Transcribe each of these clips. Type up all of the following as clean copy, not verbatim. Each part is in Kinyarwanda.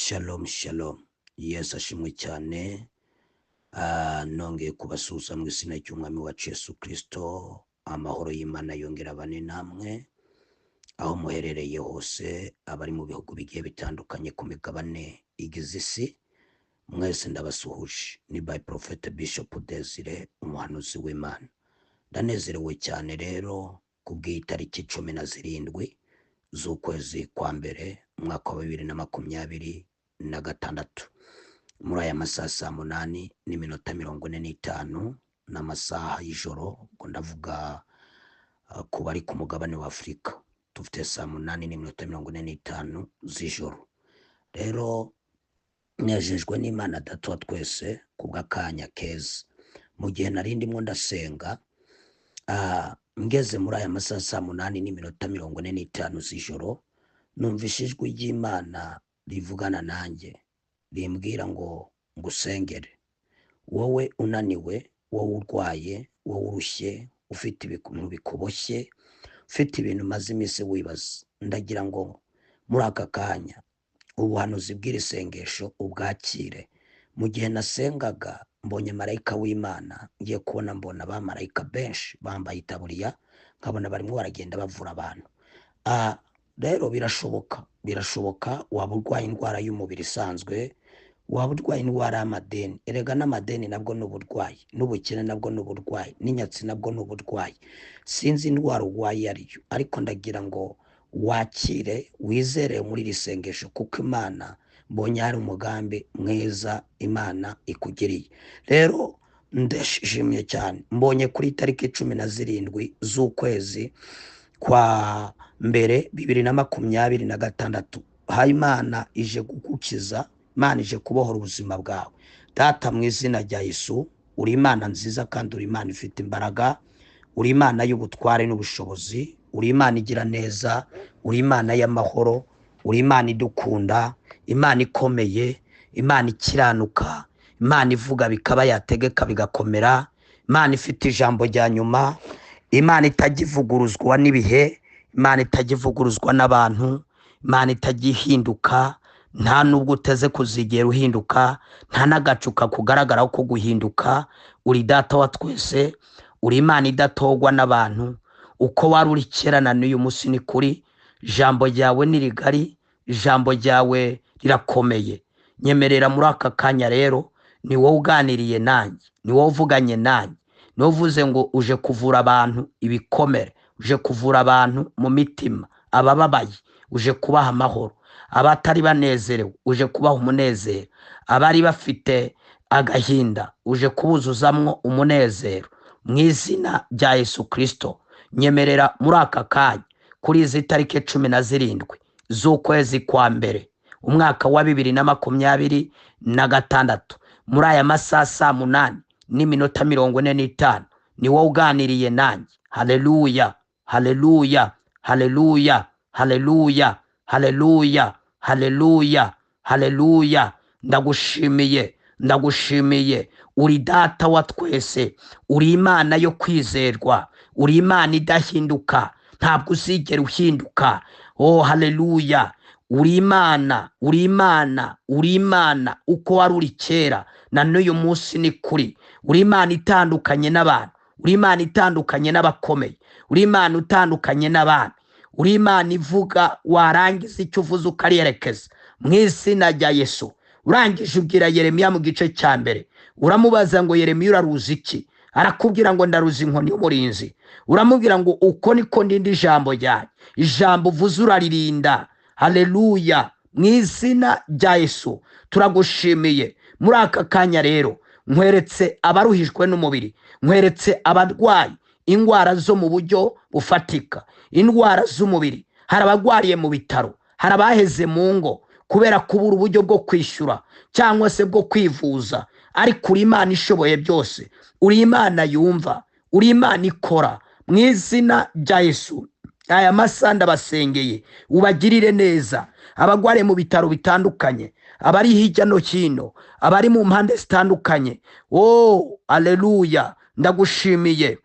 Shalom shalom. Yesu ashimwe cyane. Nongeye kubasuhuza mu izina ry'umwami wacu Yesu Kristo. Amahoro y'Imana yongera abane namwe aho muherereye hose, abari mu bihugu bigiye bitandukanye ku migabane igize isi. Mwese ndabasuhuje. Ni by Prophet Bishop Desire, umuhanuzi w'Imana. Ndanezerewe cyane rero kubw'itariki 17 z'ukwezi kwa mbere umwaka wa 2026 muri aya masaha 8:45 n'amasaha y'ijoro, ngo ndavuga ku bari ku mugabane wa Afurika dufite 8:45 z'ijoro. Rero nejejwe n'Imana Data wa twese kubw'akanya keza. Mu gihe nari ndimo ndasenga, ngeze muri aya masaha 8:45 z'ijoro, numvise ijwi ry'Imana rivugana nanjye rimbwira ngo ngusengere. Wowe unaniwe, wowe urwaye, wowe urushye, ufite ibintu bikuboshye, ufite ibintu maze iminsi wibaza, ndagira ngo muri aka kanya ubuhanuzi bw'iri sengesho ubwakire. Mu gihe nasengaga mbonye marayika w'Imana, ngiye kubona mbona abamarayika benshi bambaye itaburiya, nkabona barimo baragenda bavura abantu. Rero birashoboka waba urwaye indwara y'umubiri isanzwe, waba urwaye indwara y'amadeni. Erega n'amadeni nabwo ni uburwayi, n'ubukene nabwo ni uburwayi, n'inyatsi nabwo ni uburwayi. Sinzi indwara urwaye ariyo, ariko ndagira ngo wakire, wizere muri iri sengesho, kuko Imana mbonye hari umugambi mwiza Imana ikugiriye. Rero ndashimye cyane, mbonye kuri tariki 17 z'ukwezi kwa mbere 2026 hayi Imana ije kugukiza, Imana ije kubohora ubuzima bwawe. Data, mu izina rya Yesu, uri Imana nziza kandi uri Imana ifite imbaraga, uri Imana y'ubutware n'ubushobozi, uri Imana igira neza, uri Imana y'amahoro, uri Imana idukunda, Imana ikomeye, Imana ikiranuka, Imana ivuga bikaba, yategeka bigakomera, Imana ifite ijambo rya nyuma, Imana itagivuguruzwa n'ibihe, Imana itagivuguruzwa n'abantu, Imana itagihinduka, nta nubwo uteze kuzigera uhinduka, nta n'agacuka kugaragaraho ko guhinduka. Uri Data wa twese, uri Imana idatogwa n'abantu. Uko wari uri kera na n'uyu munsi ni kuri. Ijambo ryawe ni rigari, ijambo ryawe rirakomeye. Nyemerera muri aka kanya rero, ni wowe uganiriye nanjye, ni wowe uvuganye nanjye, ni wowe uvuze ngo uje kuvura abantu ibikomere, uje kuvura abantu mu mitima, abababaye uje kubaha amahoro, abatari banezerewe uje kubaha umunezero, abari bafite agahinda uje kubuzuzamwo umunezero. Mu izina rya Yesu Kristo, nyemerera muri aka kanya kuri izi tariki 17 z'ukwezi kwa mbere umwaka wa 2026 muri aya masaha 8:45 ni wowe uganiriye nanjye. Haleluya, haleluya, haleluya, haleluya, haleluya, haleluya, haleluya. Ndagushimiye. Uri Data wa twese, uri Imana yo kwizerwa, uri Imana idahinduka, ntabwo uzigera uhinduka. Oh haleluya. Uri Imana, uri Imana, uri Imana uko wari uri kera na n'uyu munsi ni kuri. Uri Imana itandukanye n'abantu, uri Imana itandukanye n'abakomeye, uri Imana utandukanye n'abantu, uri Imana ivuga warangiza icyo uvuze ukariyerekeza. Mu izina rya Yesu, urangije ubwira Yeremiya mu gice cya mbere, uramubaza ngo Yeremiya uraruzi iki? Arakubwira ngo ndaruzi inkoni y'umurinzi. Uramubwira ngo uko niko ndinda ijambo ryawe, ijambo uvuze uraririnda. Haleluya. Mu izina rya Yesu turagushimiye. Muri aka kanya rero nkweretse abaruhijwe n'umubiri, nkweretse abarwayi indwara zo mu buryo bufatika, indwara z'umubiri. Hari abagwariye mu bitaro, hari abaheze mu ngo kubera kubura uburyo bwo kwishyura cyangwa se bwo kwivuza. Ariko uri Imana ishoboye byose, uri Imana yumva, uri Imana ikora. Mu izina rya Yesu aya masaha ndabasengeye, ubagirire neza abagwariye mu bitaro bitandukanye, abari hirya no hino, abari mu mpande zitandukanye. Oh haleluya. Ndagushimiye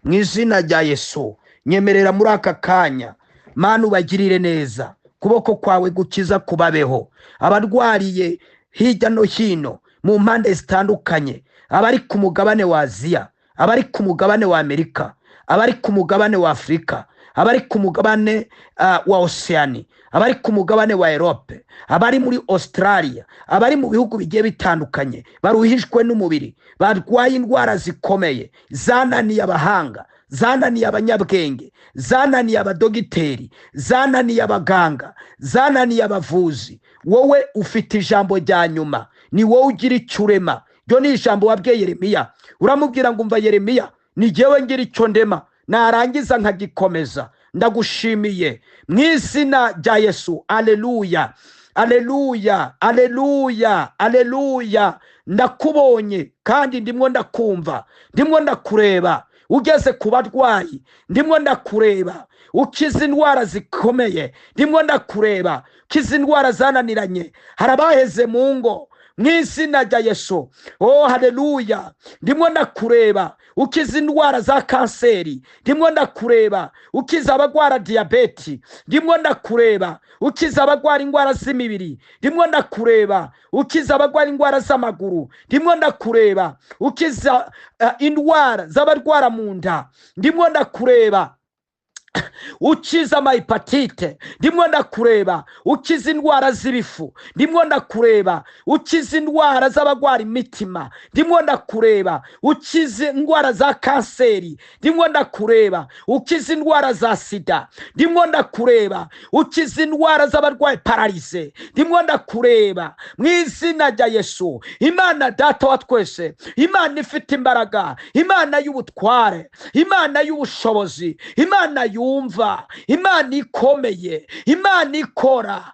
mu izina rya Yesu. Nyemerera muri aka kanya Mana ubagirire neza, kuboko kwawe gukiza kubabeho. Abarwariye hirya no hino mu mpande zitandukanye, abari ku mugabane wa Aziya, abari ku mugabane wa Amerika, abari ku mugabane wa Afrika, abari ku mugabane wa Oceani, abari ku mugabane wa Europe, abari muri Australia, abari mu bihugu bigiye bitandukanye, baruhijwe n'umubiri, barwaye indwara zikomeye, zananiye abahanga, zananiye abanyabwenge, zananiye abadogiteri, zananiye abaganga, zananiye abavuzi. Wowe ufite ijambo rya nyuma, ni wowe ugira icyo urema. Ryo ni ijambo wabwiye Yeremiya, uramubwira ngo umva Yeremiya, ni jyewe ngira icyo ndema, narangiza nkagikomeza. Ndagushimiye mu izina rya Yesu. Aleluya, aleluya, aleluya, aleluya. Ndakubonye kandi ndimwo ndakumva, ndimwo ndakureba. Ugeze ku barwayi, ndimwo ndakureba. Ukiza indwara zikomeye, ndimwo ndakureba. Ukiza indwara zananiranye, harabaheze mu ngo, mu izina rya Yesu. Oh haleluya, ndimwo ndakureba. Ukiza indwara za kanseri, ndimwo ndakureba. Ukiza abagwara diabeti, ndimwo ndakureba. Ukiza abagwara indwara z'imibiri, ndimwo ndakureba. Ukiza abagwara indwara z'amaguru, ndimwo ndakureba. Ukiza indwara z'abarwara mu nda, ndimwo ndakureba. Ukiza amahepatite, ndimwo ndakureba. Ukiza indwara z'ibifu, ndimwo ndakureba. Ukiza indwara z'abagwara imitima, ndimwo ndakureba. Ukiza indwara za kanseri, ndimwo ndakureba. Ukiza indwara za sida, ndimwo ndakureba. Ukiza indwara z'abarwaye paralize, ndimwo ndakureba. Mu izina rya Yesu, Imana data wa twese, Imana ifite imbaraga, Imana y'ubutware, Imana y'ubushobozi, Imana yumva, Imana ikomeye, Imana ikora.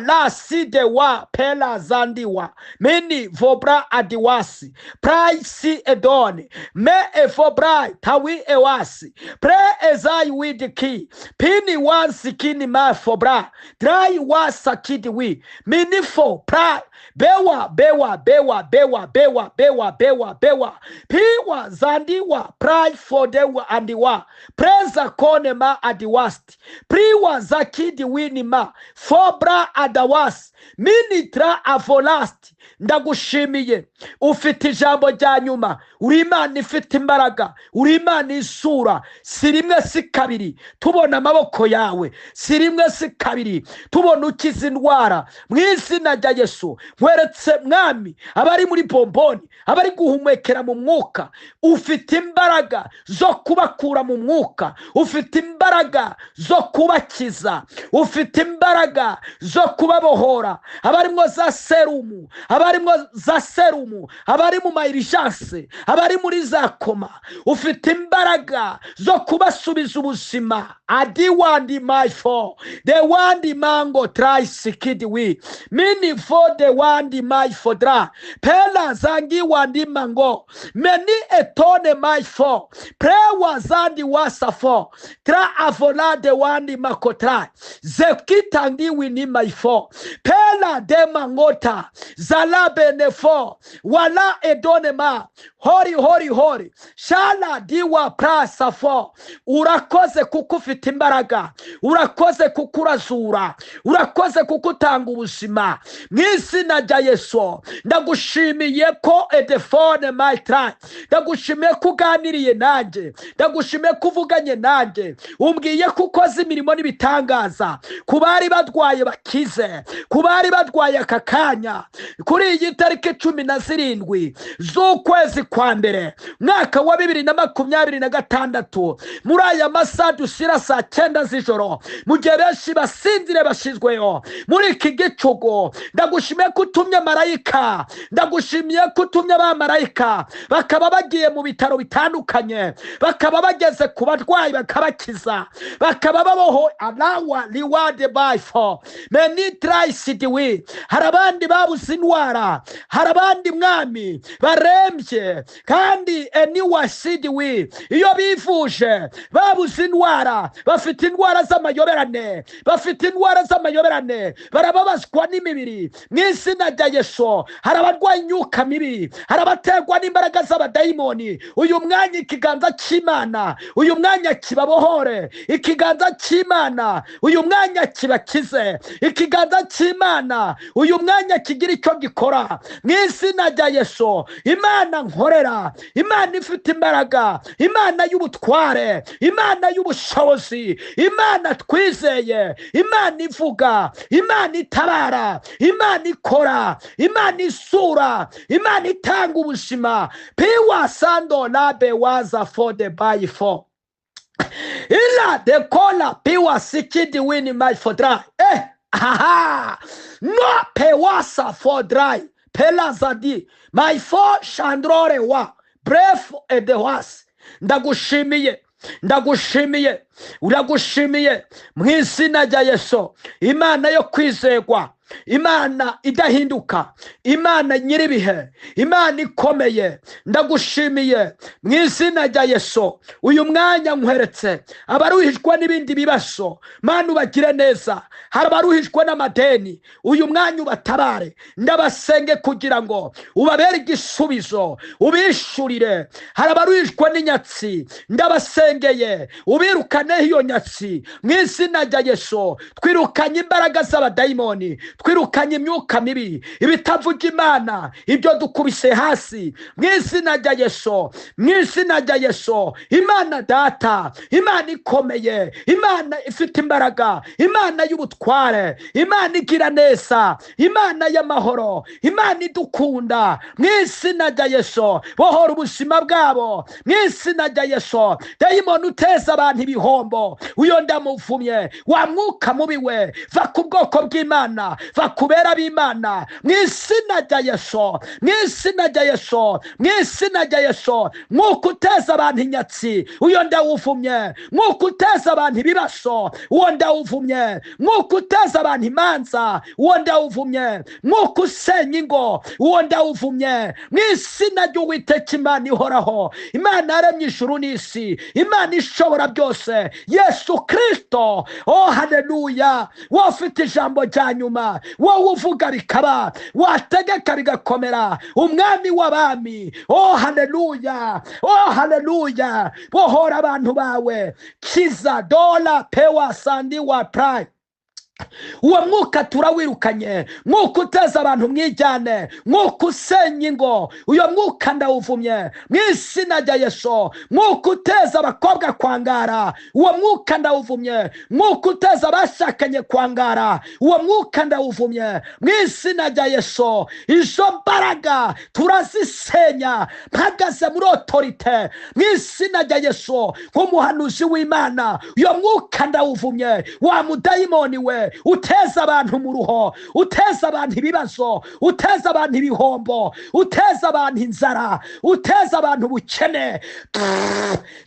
La side wa pela zandiwa meni vobra adiwasi praisi edoni me evobra tawi ewasi pre ezai widiki pini wansi kini ma fobra drai wasa kidi minifo pra bewa bewa bewa bewa bewa bewa bewa bewa piwa zandiwa prai fodewa andiwa preza kone ma adiwasti priwa zakidi wini ma fobra adawasi minitra avolasti. Ndagushimiye, ufite ijambo rya nyuma. Uri Imana ifite imbaraga, uri Imana isura. Si rimwe si kabiri tubona amaboko yawe, si rimwe si kabiri tubona ukiza indwara. Mu izina rya Yesu nkweretse mwami abari muri bomboni, abari guhumekera mu mwuka. Ufite imbaraga zo kubakura mu mwuka, ufite imbaraga zo kubakiza, ufite imbaraga zo kubabohora. Abarimo za serumu, abarimo za serumu, abari mu mairijanse, abari muri za koma, ufite imbaraga zo kubasubiza ubuzima. Adi wandi maifo the wandi mango try sikidi we mini for the wandi maifo dra pela zangi wandi mango meni etone maifo prewa zandi wasafo tra avola de wandi makotra zekitangi wini maifo pela de mangota zala benefo wala edonema hori hori hori shala diwa prasafo. Urakoze kuko ufite imbaraga, urakoze kukurazura, urakoze kukutanga ubuzima. Mu izina rya Yesu ndagushimiye ko edefone maitra, ndagushimiye ko uganiriye nanjye, ndagushimiye ko uvuganye nanjye, umbwiye ko ukoze imirimo n'ibitangaza ku bari badwaye bakize, ku bari badwaye aka kanya. Kuri iyi tariki 17 z'ukwezi kwa mbere mwaka wa 2026 muri aya masaha dushyira saa 9 z'ijoro, mu gihe benshi basinzire bashizweyo muri iki gicugo, ndagushimiye ko utumye marayika, ndagushimiye ko utumye abamarayika bakaba bagiye mu bitaro bitandukanye, bakaba bageze ku barwayi bakabakiza, bakaba baboho anawa liwade baifo meni traisidiwi. Hari abandi babuze indwara, hari abandi mwami barembye kandi eniwasidiwi, iyo bivuje babuze indwara, bafite indwara z'amayoberane, bafite indwara z'amayoberane, barababazwa n'imibiri. Mu izina rya Yesu hari abarwaye imyuka mibi, hari abaterwa n'imbaraga z'abadayimoni. Uyu mwanya ikiganza cy'Imana, uyu mwanya kibabohore bakizwe, ikiganza cy'Imana uyu mwanya kibakize, ikiganza cy'Imana uyu mwanya kigira icyo gikora mu izina rya Yesu. Imana nkorera, Imana ifite imbaraga, Imana y'ubutware, Imana y'ubushobozi, Imana twizeye, Imana ivuga, Imana itabara, Imana ikora, Imana isura, Imana itanga ubuzima. Piwa sando labe waza for the buy for ila de kola piwa sikidi wini my for dry aha no pewasa for dry pela zadi my for chandrore wa bref edewas. Ndagushimiye, ndagushimiye, uragushimiye mu izina rya Yesu. Imana yo kwizerwa, Imana idahinduka, Imana nyiribihe, Imana ikomeye, ndagushimiye mu izina rya Yesu. Uyu mwanya nkweretse abaruhijwe n'ibindi bibazo, Mana ubagire neza. Hari abaruhijwe n'amadeni, uyu mwanya ubatabare, ndabasenge kugira ngo ubabere igisubizo, ubishurire. Hari abaruhijwe n'inyatsi, ndabasengeye ubirukane iyo nyatsi mu izina rya Yesu. Twirukanye imbaraga z'abadayimoni, twirukanye imyuka mibi, ibitavuga Imana, ibyo dukubise hasi mu izina rya Yesu, mu izina rya Yesu. Imana data, Imana ikomeye, Imana ifite imbaraga, Imana y'ubutware, Imana igira neza, Imana y'amahoro, Imana idukunda mu izina rya Yesu. Bohora ubuzima bwabo mu izina rya Yesu. Dayimoni uteza abantu ibihombo, uyo ndamuvumye. Wa mwuka mubi we, va ku bwoko bw'Imana, va kubera b'Imana mu izina rya Yesu, mu izina rya Yesu, mu izina rya Yesu. Mwuka uteza abantu inyatsi, uyo ndawuvumye. Mwuka uteza abantu ibibazo, uwo ndawuvumye. Mwuka uteza abantu imanza, uwo ndawuvumye. Mwuka usenya ingo, uwo ndawuvumye mu izina ry'Uwiteka Imana ihoraho, Imana yaremye ijuru n'isi, Imana ishobora byose, Yesu Kristo. Oh haleluya. Wowe ufite ijambo rya nyuma, wowe uvuga bikaba, wategeka bigakomera, umwami w'abami. Oh haleluya, oh haleluya. Bohora abantu bawe, kiza dola pewa sandi wa pride. Uwo mwuka turawirukanye, mwuka uteza abantu mwijyane, mwuka usenya ingo, uyo mwuka ndawuvumye mu izina rya Yesu. Mwuka uteza abakobwa kwangara, uwo mwuka ndawuvumye. Mwuka uteza abashakanye kwangara, uwo mwuka ndawuvumye mu izina rya Yesu. Izo mbaraga turazisenya, mpagaze muri autorite mu izina rya Yesu nk'umuhanuzi w'Imana. Uyo mwuka ndawuvumye. Wa mudayimoni we, uteza abantu mu ruho, uteza abantu ibibazo, uteza abantu ibihombo, uteza abantu inzara, uteza abantu ubukene,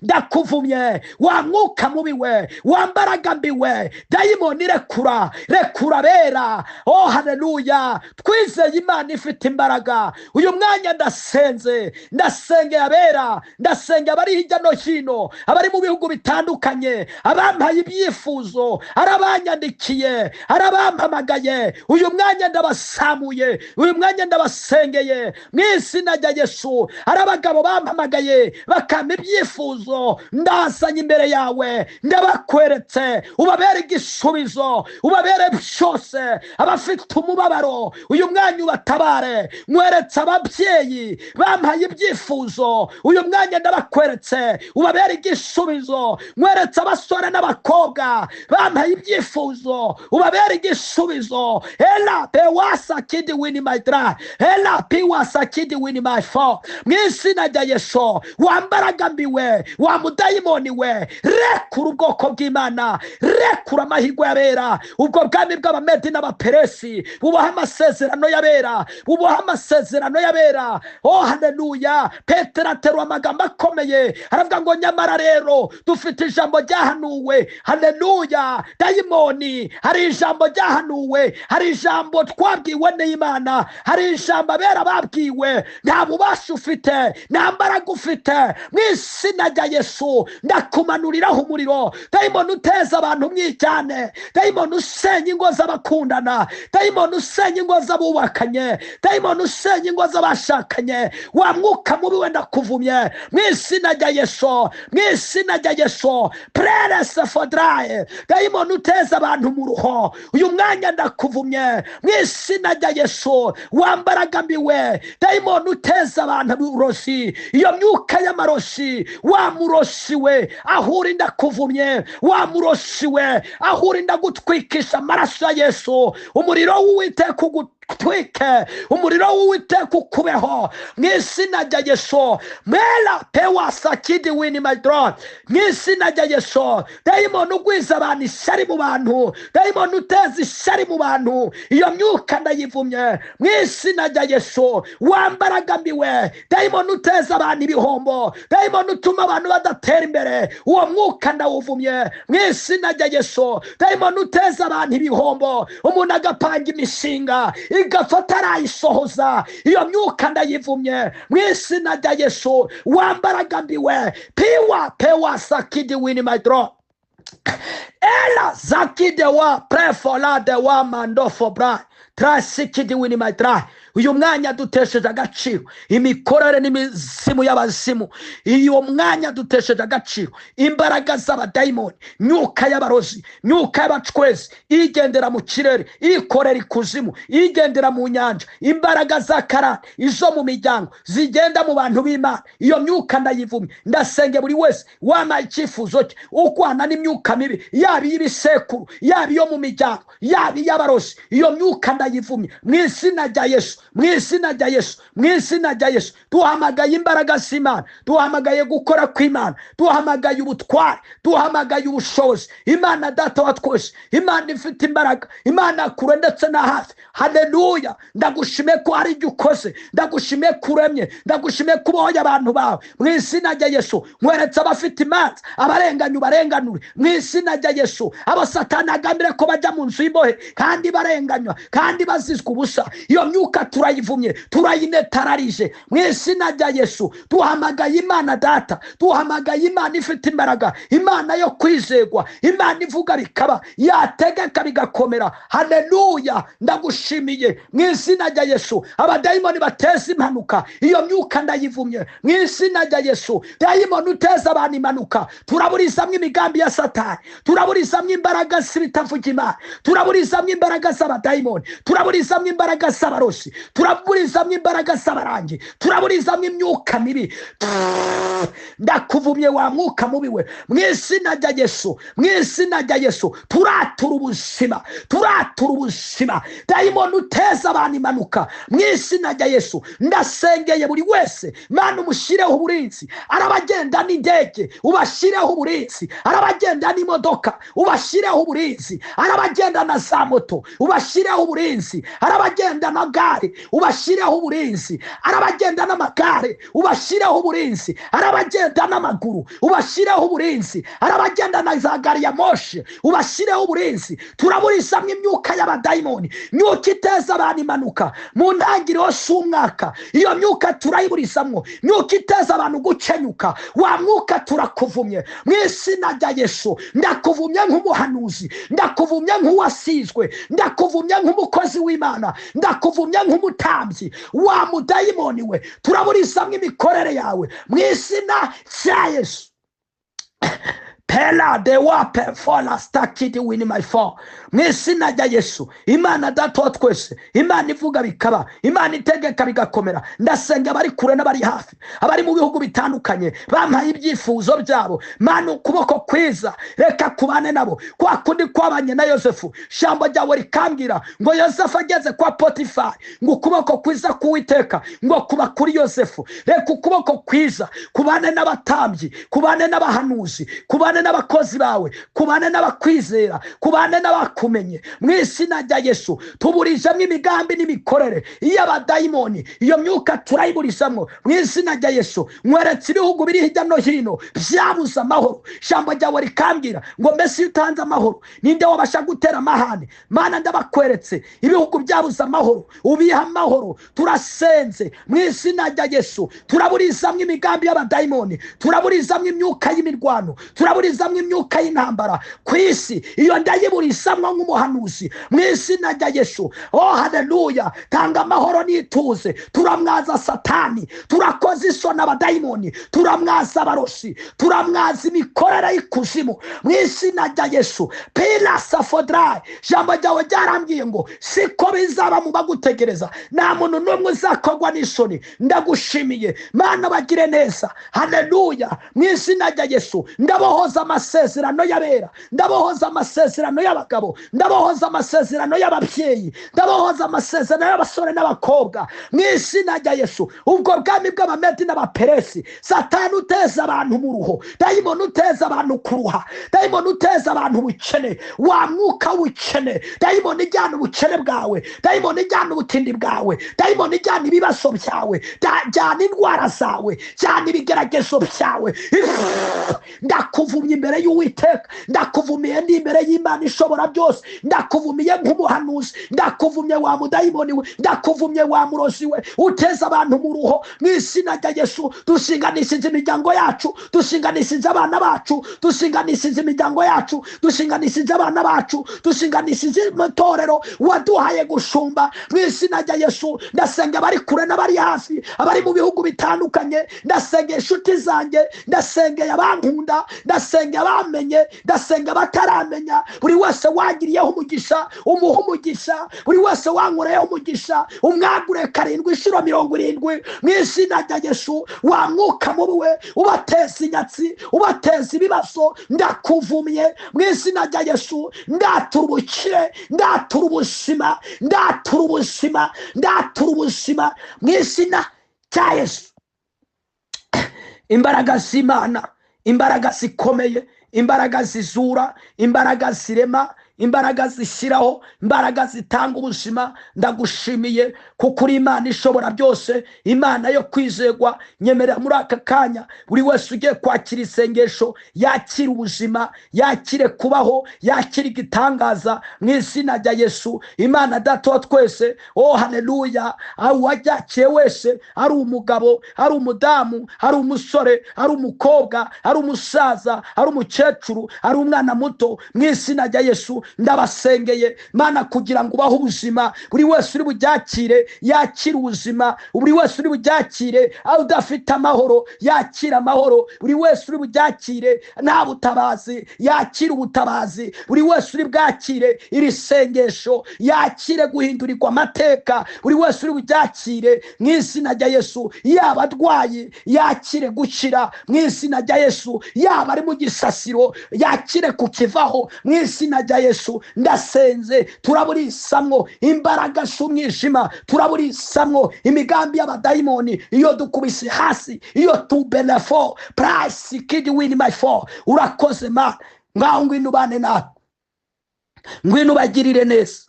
ndakuvumye. Wa mwuka mubi we, wa mbaraga mbi we, dayimoni rekura, rekura bera. Oh haleluya. Twizeye Imana ifite imbaraga. Uyu mwanya ndasenze, ndasengeye abera, ndasengeye abari hirya no hino, abari mu bihugu bitandukanye, abampaye ibyifuzo, arabanyandikiye, arabampamagaye. Uyu mwanya ndabasamuye, uyu mwanya ndabasengeye mu izina rya Yesu. Arabagabo bampamagaye bakama ibyifuzo, ndazanye imbere yawe, ndabakweretse. Ubabere igisubizo, ubabere byose. Abafite umubabaro, uyu mwanya ubatabare. Nkweretse ababyeyi bampaye ibyifuzo, uyu mwanya ndabakweretse, ubabere igisubizo. Nkweretse abasore n'abakobwa bampaye ibyifuzo, ubabere igisubizo. Ela pewasa kidi wini my dra, ela piwasa kidi wini my fall. Mu izina rya Yesu. Wa mbaraga mbi we, wa mudayimoni we, rekura ubwoko bw'Imana, rekura amahirwe y'abera. Ubwo bwami bw'Abamedi n'Abaperesi bubaha amasezerano y'abera, bubaha amasezerano y'abera. Oh haleluya. Petero aterwa amagambo akomeye, aravuga ngo nyamara rero dufite ijambo ryahanuwe. Haleluya. Dayimoni hari ijambo ryahanuwe, hari ijambo twabwiwe n'Imana, hari ijambo abera babwiwe. Nta bubasha ufite, nta mbaraga ufite. Mu izina rya Yesu ndakumanuriraho umuriro. Dayimoni uteza abantu mwijyane, dayimoni usenya ingo z'abakundana, dayimoni usenya ingo z'abubakanye, dayimoni usenya ingo z'abashakanye. Wa mwuka mubi we ndakuvumye mu izina rya Yesu, mu izina rya Yesu. Prerese fodraye, dayimoni uteza abantu mu ruho, uyu mwanya ndakuvumye mu izina rya Yesu. Wambaraga mbiwe, dayimoni uteza abantu uburozi, iyo myuka y'amarozi, wa murozi we aho uri ndakuvumye, wa murozi we aho uri ndagutwikisha amaraso ya Yesu. Umuriro w'Uwiteka twike, umuriro w'Uwiteka ukubeho mu izina rya Yesu. Mela pewa sakidi wini my drone mu izina rya Yesu. Dayimoni ugwiza abantu ishyari mu bantu, dayimoni uteza ishyari mu bantu, iyo myuka ndayivumye mu izina rya Yesu. Wambaraga mbiwe, dayimoni uteza abantu ibihombo, dayimoni utuma abantu badatera imbere, uwo mwuka ndawuvumye mu izina rya Yesu. Dayimoni uteza abantu ibihombo, umuntu agapanga imishinga igafata arayisohoza, iyo myuka ndayivumye mu izina rya Yesu. Wambaraga mbiwe pewa sakidi wini my drone. Ela zakide wa prefola de wa mandofo bra trasikidi wini my dry. Uyu mwanya dutesheje agaciro imikorere n'imizimu y'abazimu, iyo mwanya dutesheje agaciro imbaraga z'abadayimoni, myuka y'abarozi, myuka y'abacwezi igendera mu kirere, ikorera ikuzimu, igendera mu nyanja, imbaraga za karande izo mu miryango zigenda mu bantu b'Imana. Iyo myuka ndayivumye. Ndasenge buri wese wamaye icyifuzo cye ukwana n'imyuka mibi, yaba iy'ibisekuru, yaba iyo mu miryango, yaba iy'abarozi, iyo myuka ndayivumye mu izina rya Yesu, mu izina rya Yesu, mu izina rya Yesu. Duhamagaye imbaraga z'Imana, duhamagaye gukora kw'Imana, duhamagaye ubutware, duhamagaye ubushobozi. Imana data wa twese, Imana ifite imbaraga, Imana kure ndetse na hafi. Haleluya. Ndagushime ko ari ibyo ukoze, ndagushime kuremye, ndagushime kubohoye abantu bawe mu izina rya Yesu. Nkweretse abafite imanza, abarenganya ubarenganure mu izina rya Yesu. Abo Satani agambire ko bajya mu nzu y'imbohe kandi barenganywa kandi bazizwa ubusa, iyo myuka turayivumye, turayinetararije mu izina rya Yesu. Duhamagaye Imana data, duhamagaye Imana ifite imbaraga, Imana yo kwizegwa, Imana ivuga bikaba, yategeka bigakomera. Haleluya. Ndagushimiye mu izina rya Yesu. Abadayimoni bateza impanuka, iyo myuka ndayivumye mu izina rya Yesu. Dayimoni uteza abantu impanuka, turaburizamwo imigambi ya Satani, turaburizamwo imbaraga z'ibitavuga Imana, turaburizamwo imbaraga z'abadayimoni, turaburizamwo imbaraga z'abarozi, turaburizamwo imbaraga z'abarangi, turaburizamwo imyuka mibi. Ndakuvumye wa mwuka mubi we mu izina rya Yesu, mu izina rya Yesu. Turatura ubuzima, turatura ubuzima. Dayimoni uteza abantu impanuka mu izina rya Yesu. Ndasengeye buri wese, Mana umushireho uburinzi. Arabagenda n'indege ubashireho uburinzi, arabagenda n'imodoka ubashireho uburinzi, arabagenda na za moto ubashireho uburinzi, arabagenda na gare ubashireho uburinzi, arabagenda n'amagare ubashireho uburinzi, arabagenda n'amaguru ubashireho uburinzi, arabagenda na za gari ya moshi ubashireho uburinzi. Turaburizamwo imyuka y'abadayimoni, myuka iteza abantu impanuka mu ntangiriro z'umwaka. Iyo myuka turayiburizamwo, myuka iteza abantu gukenyuka. Wa mwuka turakuvumye mu izina rya Yesu. Ndakuvumye nk'umuhanuzi, ndakuvumye nk'uwasizwe, ndakuvumye nk'umukozi w'Imana, ndakuvumye nk'umutambyi. Wa mudayimoni we, turaburizamwo imikorere yawe mu izina rya Yesu. Pela de wape fola stakidi wini my fall mu izina rya Yesu. Imana data wa twese, Imana ivuga bikaba, Imana itegeka bigakomera. Ndasenga abari kure n'abari hafi, abari mu bihugu bitandukanye bampaye ibyifuzo byabo. Mana ukuboko kwiza reka kubane nabo, kwa kundi kwabanye na Yosefu. Shambo ryawe rikambwira ngo Yosefu ageze kwa Potifari, ngo ukuboko kwiza k'Uwiteka ngo kuba kuri Yosefu. Reka ukuboko kwiza kubane n'abatambyi, kubane n'abahanuzi, kubane kubane n'abakozi bawe, kubane n'abakwizera, kubane n'abakumenye mu izina rya Yesu. Tuburijamo imigambi n'imikorere y'abadayimoni, iyo myuka turayiburizamo mu izina rya Yesu. Nkweretse ibihugu biri hirya no hino byabuze amahoro, ijambo ryawe rikambwira ngo mbese iyo utanze amahoro ninde wabasha gutera amahane? Mana, ndabakweretse ibihugu byabuze amahoro, ubiha amahoro. Turasenze mu izina rya Yesu, turaburizamo imigambi y'abadayimoni, turaburizamo imyuka y'imirwano, turaburizamo imyuka y'intambara ku isi. Iyo ndayiburizamo nk'umuhanuzi mu izina rya Yesu. Oh haleluya, tanga amahoro n'ituze. Turamwaza Satani, turakoze isoni abadayimoni, turamwaza abaroshi, turamwaza imikorere y'ikuzimu mu izina rya Yesu. Pila safodrai, jambo ryawe ryarambwiye ngo siko bizaba mu bagutegereza, nta muntu n'umwe uzakogwa n'isoni. Ndagushimiye Mana, bagire neza. Haleluya, mu izina rya Yesu. Ndabohoza amasezerano y'abera, ndabohoza amasezerano y'abagabo, ndabohoza amasezerano y'ababyeyi, ndabohoza amasezerano y'abasore n'abakobwa mu izina rya Yesu. Ubwo bwami bw'abamedi n'abaperesi, Satani uteza abantu mu ruho, dayimoni uteza abantu kuruha, dayimoni uteza abantu ubukene, wa mwuka w'ubukene, dayimoni ijyana ubukene bwawe, dayimoni ijyana ubutindi bwawe, dayimoni ijyana ibibazo byawe, jyana indwara zawe, jyana ibigeragezo byawe. Ndakuvumye imbere y'Uwiteka, ndakuvumiye ndi imbere y'Imana ishobora byose, ndakuvumiye nk'umuhanuzi, ndakuvumye wa mudayimoni we, ndakuvumye wa murozi we uteza abantu mu ruho mu izina rya Yesu. Dushinganishije imiryango yacu, dushinganishije abana bacu, dushinganishije imiryango yacu, dushinganishije abana bacu, dushinganishije itorero waduhaye gushumba mu izina rya Yesu. Ndasenga abari kure n'abari hafi, abari mu bihugu bitandukanye, ndasenga inshuti zanjye, ndasengeye abankunda, ndasengeye abamenye, ndasenga abataramenya. Buri wese wangiriyeho umugisha umuha umugisha, buri wese wankoreyeho umugisha umwagure 7 inshuro 70 mu izina rya Yesu. Wa mwuka mubi we ubateza inyatsi, ubateza ibibazo, ndakuvumye mu izina rya Yesu. Ndatura ubukire, ndatura ubuzima, ndatura ubuzima, ndatura ubuzima mu izina rya Yesu. Imbaraga z'Imana, imbaraga zikomeye, imbaraga zizura, imbaraga zirema, imbaraga zishyiraho, imbaraga zitanga ubuzima. Ndagushimiye kuko uri Imana ishobora byose, Imana yo kwizerwa. Nyemerera muri aka kanya buri wese ugiye kwakira isengesho yakira ubuzima, yakire kubaho, yakire igitangaza mu izina rya Yesu. Imana Data wa twese, oh haleluya, aho wajyakiye wese, ari umugabo, ari umudamu, ari umusore, ari umukobwa, ari umusaza, ari umukecuru, ari umwana muto, mu izina rya Yesu ndabasengeye Mana kugira ngo ubahe ubuzima. Buri wese uri buryakire yakira ubuzima, buri wese uri buryakire aho udafite amahoro yakira amahoro, buri wese uri buryakire nta butabazi yakira ubutabazi, buri wese uri bwakire iri sengesho yakire guhindurirwa amateka, buri wese uri buryakire mu izina rya Yesu. Yaba adwaye yakire gukira mu izina rya Yesu, yaba ari mu gisasiro yakire kukivaho mu izina rya Yesu. Ndasenze turaburisamwo imbaraga z'umwijima, turaburisamwo imigambi y'abadayimoni. Iyo dukubise hasi, iyo tubelefo price kid win my fall. Urakoze Mana, ngaho ngwino ubane natwe, ngwino ubagirire neza.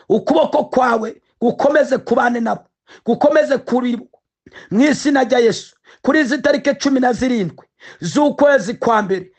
Ukuboko kwawe gukomeze kubane nabo, gukomeze kuribo mu izina rya Yesu. Kuri izi tariki 17 z'ukwezi kwa mbere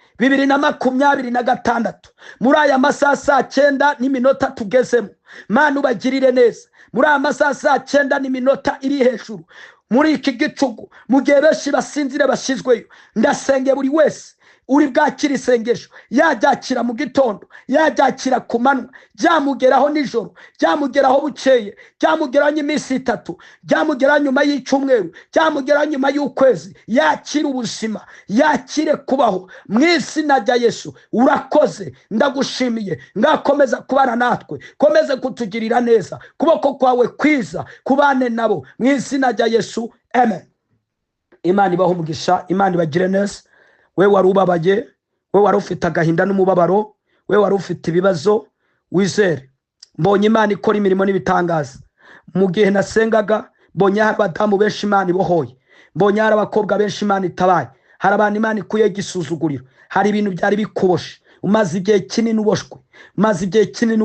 2026 muri aya masaha 9:00 tugezemo, Mana ubagirire neza. Muri aya masaha 9:00 iri hejuru muri iki gicugu, mu gihe benshi basinzire bashyizweyo, ndasenge buri wese uri bwakira isengesho yajyakira mu gitondo, yajyakira ku manywa, byamugeraho nijoro, byamugeraho bukeye, byamugeraho iminsi 3, byamugeraho nyuma y'icyumweru, byamugeraho nyuma y'ukwezi, yakira ubuzima, yakire kubaho mu izina rya Yesu. Urakoze, ndagushimiye. Ngakomeza kubana natwe, komeze kutugirira neza, kuboko kwawe kwiza kubane nabo mu izina rya Yesu, amen. Imana ibaho umugisha, Imana ibagire neza. We wari ubabaye, we wari ufite agahinda n'umubabaro, we wari ufite ibibazo, wizere mbonye Imana ikora imirimo n'ibitangaza. Mu gihe nasengaga mbonye hari abadamu benshi Imana ibohoye, mbonye hari abakobwa benshi Imana itabaye, hari abantu Imana ikuye gisuzuguriro, hari ibintu byari bikuboshe, umaze igihe kinini uboshwe, umaze igihe kinini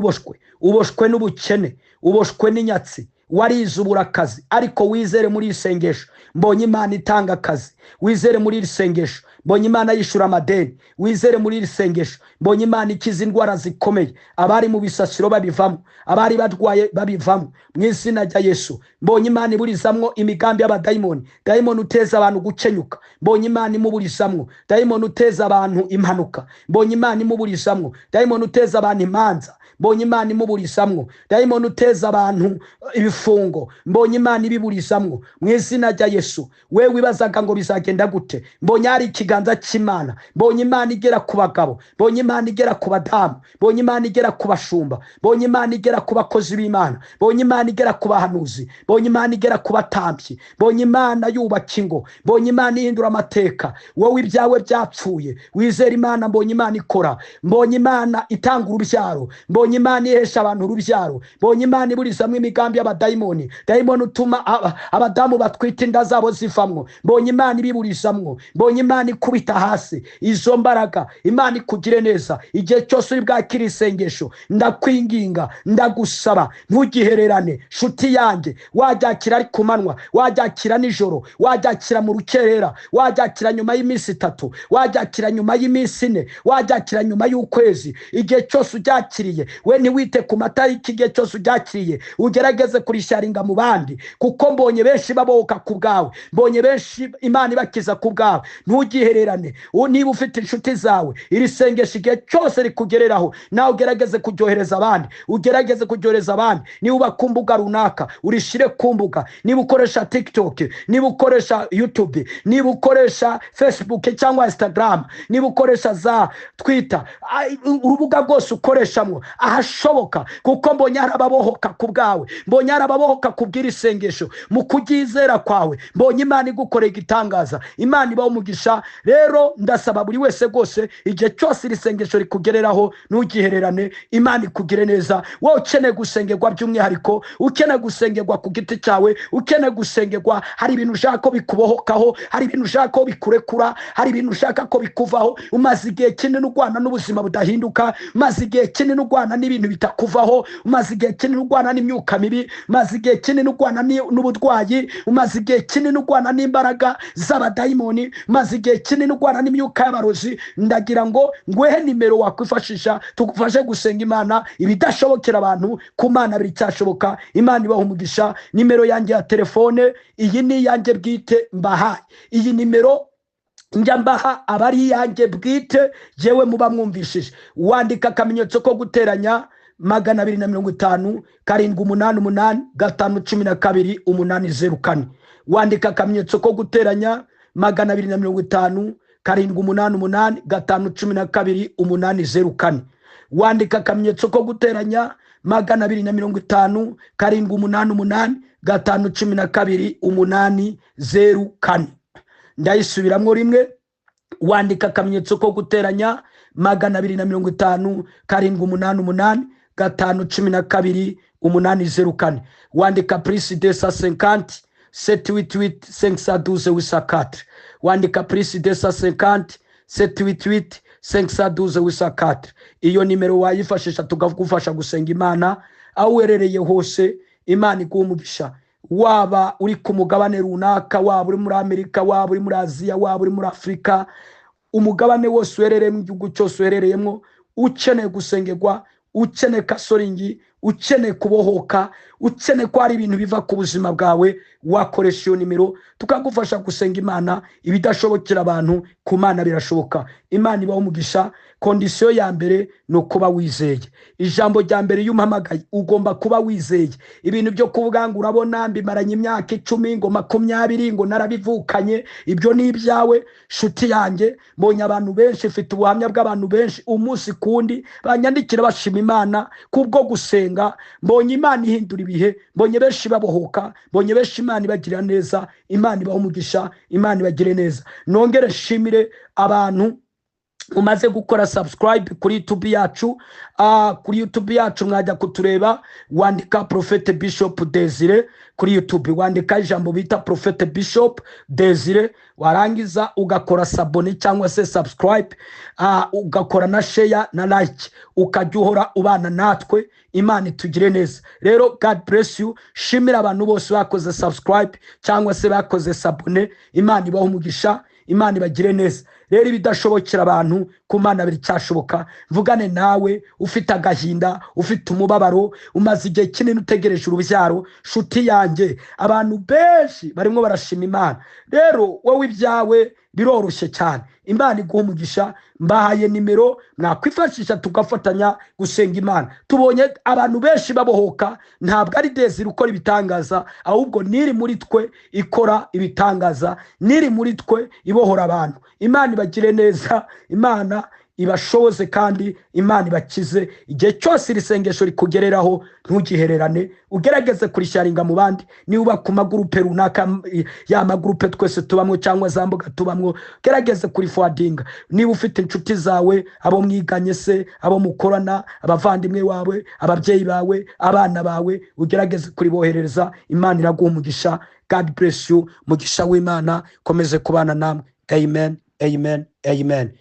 uboshwe n'ubukene, uboshwe n'inyatsi, warize ubura akazi, ariko wizere muri iri sengesho mbonye Imana itanga akazi. Wizere muri iri sengesho mbonye Imana yishura amadeni. Wizere muri iri sengesho mbonye Imana ikiza indwara zikomeye, abari mu bisasiro babivamo, abari barwaye babivamo mu izina rya Yesu. Mbonye Imana iburizamwo imigambi y'abadayimoni, dayimoni uteza abantu gukenyuka. Mbonye Imana imuburizamwo dayimoni uteza abantu impanuka. Mbonye Imana imuburizamwo dayimoni uteza abantu imanza. Mbonye Imana imuburizamwo dayimoni uteza abantu ibifungo. Mbonye Imana ibiburizamwo mu izina rya Yesu. Wewe wibazaga ngo bizagenda gute, mbonye ari ikiganza cy'Imana. Mbonye Imana igera ku bagabo, mbonye Imana igera ku badamu, mbonye Imana igera ku bashumba, mbonye Imana igera ku bakozi b'Imana, mbonye Imana igera ku bahanuzi, mbonye Imana igera ku batambyi, mbonye Imana yubaka ingo, mbonye Imana ihindura amateka. Wowe ibyawe byapfuye, wizera Imana. Mbonye Imana ikora, mbonye Imana itanga urubyaro, mbonye Imana ihesha abantu urubyaro, mbonye Imana iburizamwo imigambi y'abadayimoni, dayimoni utuma abadamu batwita inda zabo zivamwo. Mbonye Imana ibiburizamwo, mbonye Imana ikubita hasi izo mbaraga. Imana ikugire neza. Igihe cyose uri bwakira isengesho, ndakwinginga, ndagusaba ntugihererane nshuti yanjye. Wajakira ari ku manywa, wajakira nijoro, wajakira mu rukerera, wajakira nyuma y'iminsi 3, wajakira nyuma y'iminsi 4, wajakira nyuma y'ukwezi. Igihe cyose ujakiriye, we ntiwite ku matariki. Igihe cyose ujakiriye ugerageze kurisharinga mu bandi, kuko mbonye benshi babohoka ku bwawe, mbonye benshi Imana ibakiza ku bwawe. Ntugihererane. Niba ufite inshuti zawe, iri sengesho igihe cyose rikugereraho, nawe ugerageze kuryohereza abandi, ugerageze kuryohereza abandi. Niba uba ku mbuga runaka, urishire ku mbuga. Niba ukoresha TikTok, niba ukoresha YouTube, niba ukoresha Facebook cyangwa Instagram, niba ukoresha za Twitter, urubuga rwose ukoreshamo ahashoboka, kuko mbonye harababohoka ku bwawe, mbonye harababohoka kubwira isengesho. Mu kugizera kwawe mbonye Imana igukoreye igitangaza. Imana ibaho umugisha. Rero ndasaba buri wese rwose, igihe cyose iri sengesho rikugereraho, ntugihererane. Imana ikugire neza. Wowe ukeneye gusengerwa by'umwihariko, ukeneye gusengerwa ku giti cyawe, ukeneye gusengerwa, hari ibintu ushaka ko bikubohokaho, hari ibintu ushaka ko bikurekura, hari ibintu ushaka ko bikuvaho. Umaze igihe kinini urwana n'ubuzima budahinduka, umaze igihe kinini urwana n'ibintu bitakuvaho, umaze igihe kinini urwana n'imyuka mibi, umaze igihe kinini urwana n'ubudwayi, umaze igihe kinini urwana n'imbaraga z'abadayimoni, umaze igihe kinini urwana n'imyuka y'abarozi. Ndagira ngo ngwehe nimero wakwifashisha tugufashe gusenga Imana. Ibidashobokera abantu ku Mana biracyashoboka. Imana ibaho umugisha. Nimero yanjye ya telefone, iyi ni yanjye bwite mbahaye. Iyi nimero njya mbaha abari yanjye bwite, jewe muba mwumvishije. Wandika akamenyetso ko guteranya 250 788 512 804. Wandika akamenyetso ko guteranya 250 788 512 804. Wandika akamenyetso ko guteranya 250 788 512 804. Ndayisubiramwo rimwe. Wandika akamenyetso ko guteranya 250 788 512 804. Wandika plus 250 788 512 804. Wandika plus 250 788 512 804. Iyo nimero wayifashisha tugafasha gusenga Imana aho werereye hose. Imana iguha umugisha. Waba uri ku mugabane runaka, waba uri muri Amerika, waba uri muri Aziya, waba uri muri Afrika, umugabane wose uherereye mu gihugu cyose uherereyemo, ukeneye gusengerwa, ukeneye kasoringi, ukeneye kubohoka, ukeneye ko hari ibintu biva ku buzima bwawe, wakoresha iyo nimero tukagufasha gusenga Imana. Ibidashobokera abantu ku Mana birashoboka. Imana ibaho umugisha. Kondisiyo ya mbere no kuba wizeye. Ijambo rya mbere y'umpamagaye, ugomba kuba wizeye. Ibintu byo kuvuga ngo urabona mbimaranye imyaka 10 ngo 20 ngo narabivukanye, ibyo ni ibyawe shuti yanjye. Mbonye abantu benshi, mfite ubuhamya bw'abantu benshi umunsi kundi banyandikira bashima Imana kubwo gusenga. Mbonye Imana ihindura ibihe, mbonye benshi babohoka, mbonye benshi Imana ibagirira neza. Imana ibaho umugisha, Imana ibagire neza. Nongere shimire abantu umaze gukora subscribe kuri YouTube yacu, kuri YouTube yacu mwajya kutureba, wandika Prophet Bishop Desire kuri YouTube, wandika ijambo bita Prophet Bishop Desire, warangiza ugakora sabone cyangwa se subscribe, ugakora na share na like, ukajya uhora ubana natwe. Imana itugire neza. Rero God bless you. Shimira abantu bose bakoze subscribe cyangwa se bakoze sabone. Imana ibaho umugisha, Imana ibagire neza. Rero ibidashobokera abantu ku Mana biricyashoboka. Mvugane nawe ufite agahinda, ufite umubabaro, umaze igihe kinini utegereje urubyaro, shuti yanjye, abantu benshi barimo barashima Imana. Rero wowe ibyawe biroroshye cyane. Imana iguha umugisha. Mbahaye nimero mwakwifashisha tugafatanya gusenga Imana. Tubonye abantu benshi babohoka, ntabwo ari Desire ukora ibitangaza, ahubwo niri muri twe ikora ibitangaza, niri muri twe ibohora abantu. Imana ibagire neza, Imana ibashoboze kandi Imana ibakize. Igihe cyose iri sengesho rikugereraho ntugihererane, ugerageze kurisharinga mu bandi. Niba ku magurupe runaka, ya magurupe twese tubamwe cyangwa za mbuga tubamwe, gerageze kuriforwardinga. Niba ufite inshuti zawe, abo mwiganye se, abo mukorana, abavandimwe wawe, ababyeyi bawe, abana bawe, ugerageze kuriboherereza. Imana iraguha umugisha. God bless you. Mugisha w'Imana komeze kubana namwe. Amen, amen, amen.